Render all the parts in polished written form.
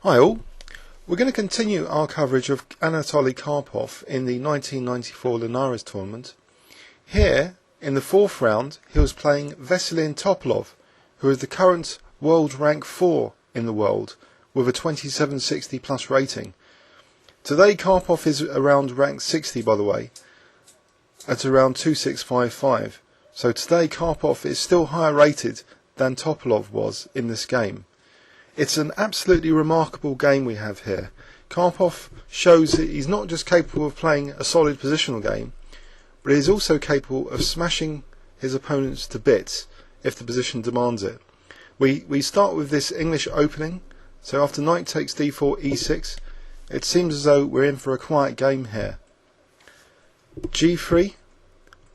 Hi all, we're going to continue our coverage of Anatoly Karpov in the 1994 Linares tournament. Here, in the fourth round, he was playing Veselin Topalov, who is the current world rank 4 in the world, with a 2760 plus rating. Today Karpov is around rank 60 by the way, at around 2655. So today Karpov is still higher rated than Topalov was in this game. It's an absolutely remarkable game we have here. Karpov shows that he's not just capable of playing a solid positional game, but he's also capable of smashing his opponents to bits if the position demands it. We start with this English opening, so after knight takes d4, e6, it seems as though we're in for a quiet game here. g3,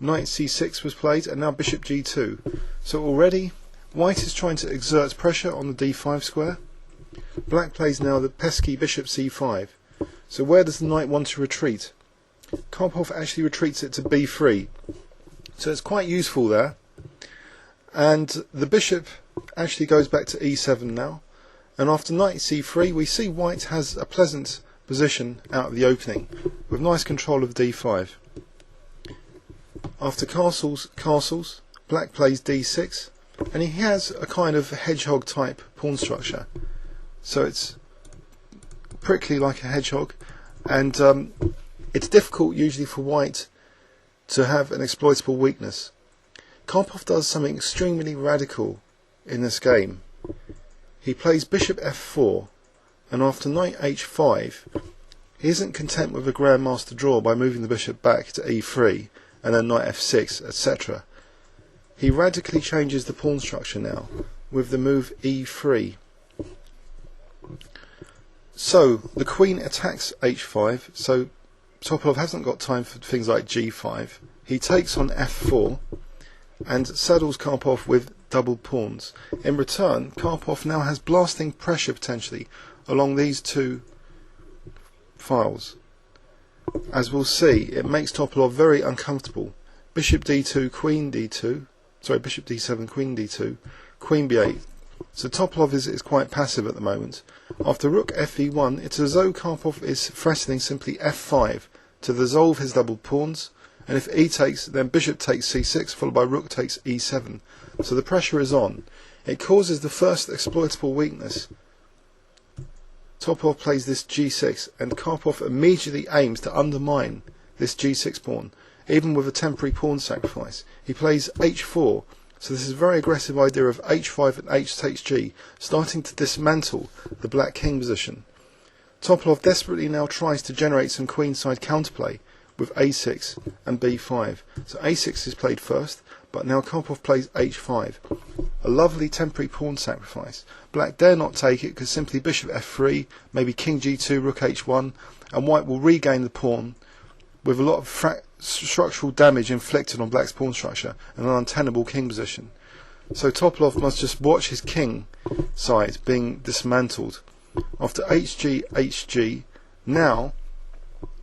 knight c6 was played, and now bishop g2. So already White is trying to exert pressure on the d5 square. Black plays now the pesky bishop c5. So where does the knight want to retreat? Karpov actually retreats it to b3. So it's quite useful there. And the bishop actually goes back to e7 now. And after knight c3 we see White has a pleasant position out of the opening with nice control of d5. After castles, Black plays d6. And he has a kind of hedgehog type pawn structure, so it's prickly like a hedgehog, and it's difficult usually for White to have an exploitable weakness. Karpov does something extremely radical in this game. He plays bishop f4, and after knight h5 he isn't content with a grandmaster draw by moving the bishop back to e3 and then knight f6, etc. He radically changes the pawn structure now with the move e3. So the queen attacks h5, so Topalov hasn't got time for things like g5. He takes on f4 and saddles Karpov with double pawns. In return, Karpov now has blasting pressure potentially along these two files. As we'll see, it makes Topalov very uncomfortable. Bishop d2, queen d2. Sorry, bishop d7, queen d2, queen b8. So Topalov is quite passive at the moment. After rook fe1, it's as though Karpov is threatening simply f5 to resolve his double pawns, and if e takes, then bishop takes c6 followed by rook takes e7. So the pressure is on. It causes the first exploitable weakness. Topalov plays this g6, and Karpov immediately aims to undermine this g6 pawn, even with a temporary pawn sacrifice. He plays h4, so this is a very aggressive idea of h5 and h takes g, starting to dismantle the black king position. Topalov desperately now tries to generate some queenside counterplay with a6 and b5. So a6 is played first, but now Karpov plays h5. A lovely temporary pawn sacrifice. Black dare not take it because simply bishop f3, maybe king g2, rook h1, and White will regain the pawn with a lot of structural damage inflicted on Black's pawn structure and an untenable king position. So Topalov must just watch his king side being dismantled. After hg, now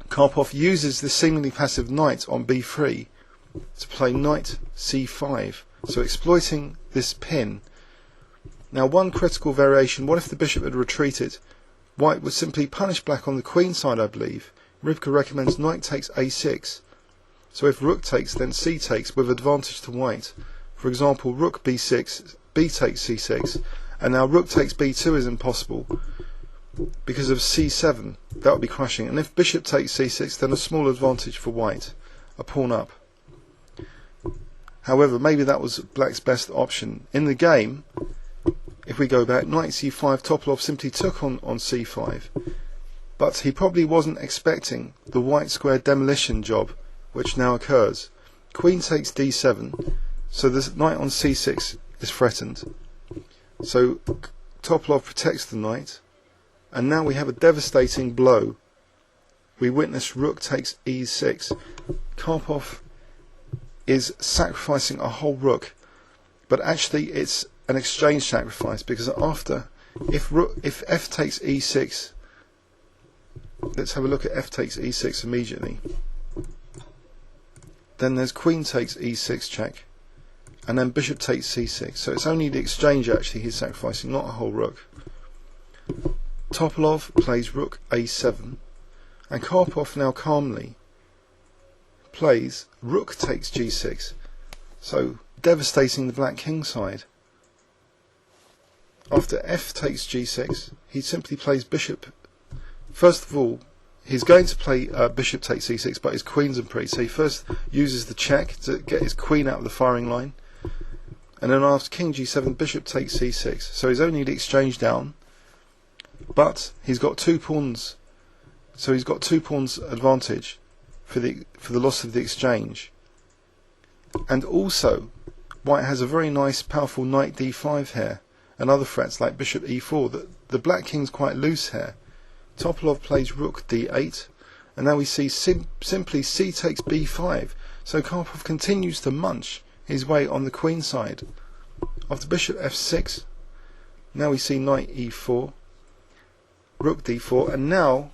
Karpov uses this seemingly passive knight on b3 to play knight c5, so exploiting this pin. Now one critical variation, what if the bishop had retreated? White would simply punish Black on the queen side, I believe. Rybka recommends knight takes a6. So if rook takes, then c takes with advantage to White. For example, rook b6, b takes c6, and now rook takes b2 is impossible because of c7. That would be crushing. And if bishop takes c6, then a small advantage for White, a pawn up. However, maybe that was Black's best option. In the game, if we go back, knight c5, Topalov simply took on c5. But he probably wasn't expecting the white square demolition job which now occurs. Queen takes d7, so this knight on c6 is threatened. So Topalov protects the knight, and now we have a devastating blow. We witness rook takes e6. Karpov is sacrificing a whole rook, but actually it's an exchange sacrifice, because after, if f takes e6, let's have a look at f takes e6 immediately. Then there's queen takes e6 check, and then bishop takes c6. So it's only the exchange actually he's sacrificing, not a whole rook. Topalov plays rook a7, and Karpov now calmly plays rook takes g6, so devastating the black king side. After f takes g6, he simply plays bishop. First of all, he's going to play bishop takes e6, but his queen's in pre, so he first uses the check to get his queen out of the firing line, and then after king g7, bishop takes c6. So he's only the exchange down, but he's got 2 pawns, so he's got 2 pawns advantage for the loss of the exchange. And also, white has a very nice powerful knight d5 here, and other threats like bishop e4. The black king's quite loose here. Topalov plays rook d8, and now we see simply c takes b5, so Karpov continues to munch his way on the queen side. After bishop f6, now we see knight e4, rook d4, and now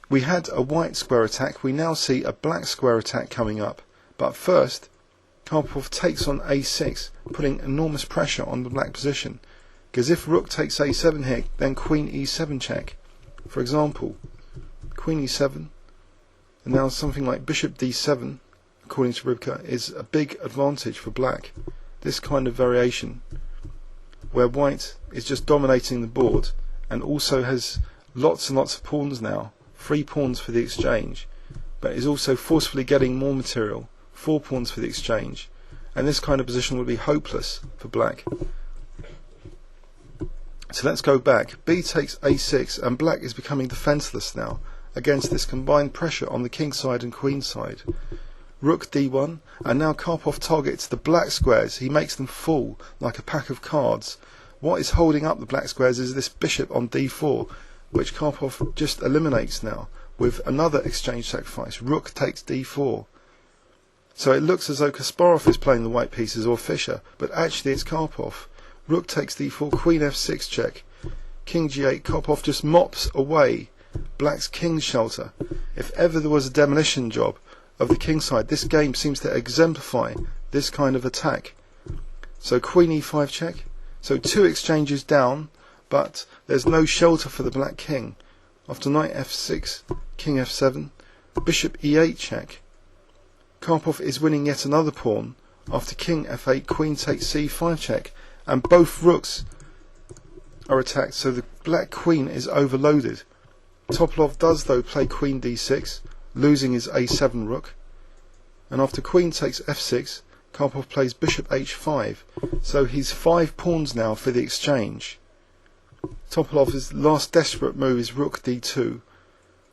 we had a white square attack, we now see a black square attack coming up. But first, Karpov takes on a6, putting enormous pressure on the black position, because if rook takes a7 here, then queen e7 check. For example, queen e7, and now something like bishop d7, according to Rybka, is a big advantage for black. This kind of variation, where white is just dominating the board, and also has lots and lots of pawns now, 3 pawns for the exchange, but is also forcefully getting more material, 4 pawns for the exchange, and this kind of position would be hopeless for black. So let's go back. B takes a6, and black is becoming defenceless now against this combined pressure on the king side and queen side. Rook d1, and now Karpov targets the black squares. He makes them fall like a pack of cards. What is holding up the black squares is this bishop on d4, which Karpov just eliminates now with another exchange sacrifice. Rook takes d4. So it looks as though Kasparov is playing the white pieces, or Fischer, but actually it's Karpov. Rook takes d4, queen f6 check, king g8. Karpov just mops away black's king shelter. If ever there was a demolition job of the king side, this game seems to exemplify this kind of attack. So queen e5 check, so 2 exchanges down, but there's no shelter for the black king. After knight f6, king f7, bishop e8 check. Karpov is winning yet another pawn. After king f8, queen takes c5 check, and both rooks are attacked, so the black queen is overloaded. Topalov does though play queen d6, losing his a7 rook, and after queen takes f6, Karpov plays bishop h5, so he's 5 pawns now for the exchange. Topalov's last desperate move is rook d2.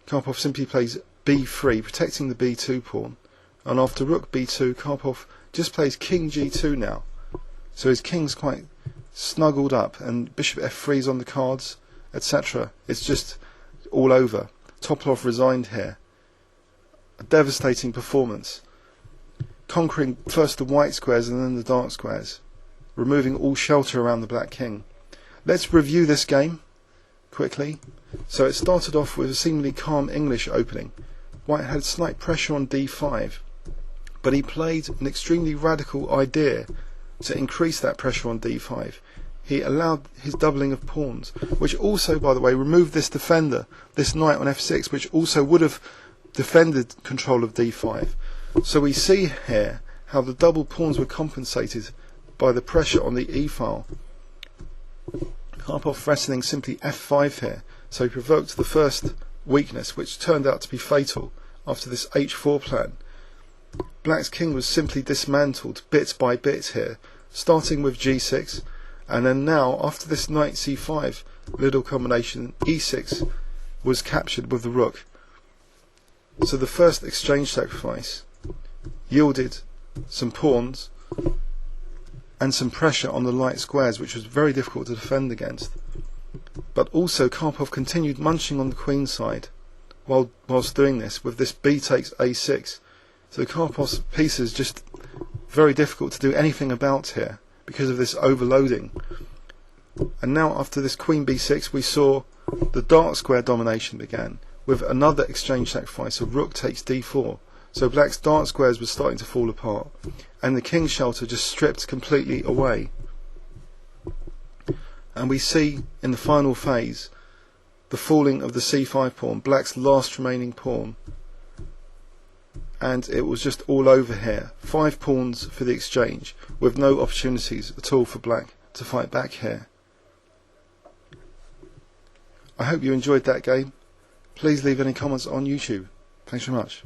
Karpov simply plays b3, protecting the b2 pawn, and after rook b2, Karpov just plays king g2 now. So his king's quite snuggled up, and bishop f3 is on the cards, etc. It's just all over. Topalov resigned here. A devastating performance, conquering first the white squares and then the dark squares, removing all shelter around the black king. Let's review this game quickly. So it started off with a seemingly calm English opening. White had slight pressure on d5, but he played an extremely radical idea to increase that pressure on d5. He allowed his doubling of pawns, which also, by the way, removed this defender, this knight on f6, which also would have defended control of d5. So we see here how the double pawns were compensated by the pressure on the e file. Karpov threatening simply f5 here, so he provoked the first weakness, which turned out to be fatal after this h4 plan. Black's king was simply dismantled bit by bit here, starting with g6, and then now, after this knight c5 little combination, e6 was captured with the rook. So the first exchange sacrifice yielded some pawns and some pressure on the light squares, which was very difficult to defend against. But also Karpov continued munching on the queen side whilst doing this with this b takes a6. So Karpov's pieces just very difficult to do anything about here because of this overloading. And now after this queen b6, we saw the dark square domination began with another exchange sacrifice of rook takes d4. So black's dark squares were starting to fall apart, and the king shelter just stripped completely away. And we see in the final phase the falling of the c5 pawn, black's last remaining pawn, and it was just all over here. 5 pawns for the exchange, with no opportunities at all for black to fight back here. I hope you enjoyed that game. Please leave any comments on YouTube. Thanks very much.